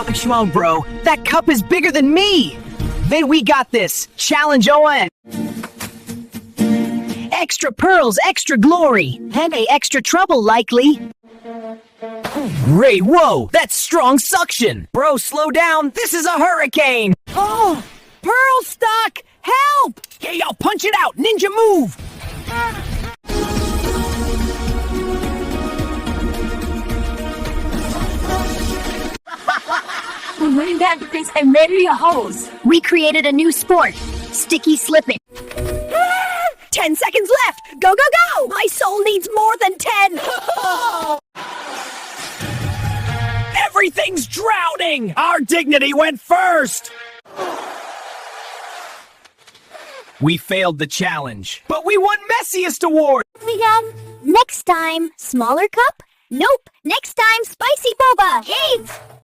Come on, bro. That cup is bigger than me. Then we got this. Challenge on. Extra pearls, extra glory. And extra trouble, likely. Ray, whoa! That's strong suction! Bro, slow down! This is a hurricane! Oh! Pearl stuck! Help! Hey, y'all, punch it out! Ninja move! We made that because I made me a hose. We created a new sport. Sticky slipping. 10 seconds left! Go, go, go! My soul needs more than 10! Everything's drowning! Our dignity went first! We failed the challenge, but we won Messiest Award! Next time, smaller cup? Nope. Next time, spicy boba. Hey!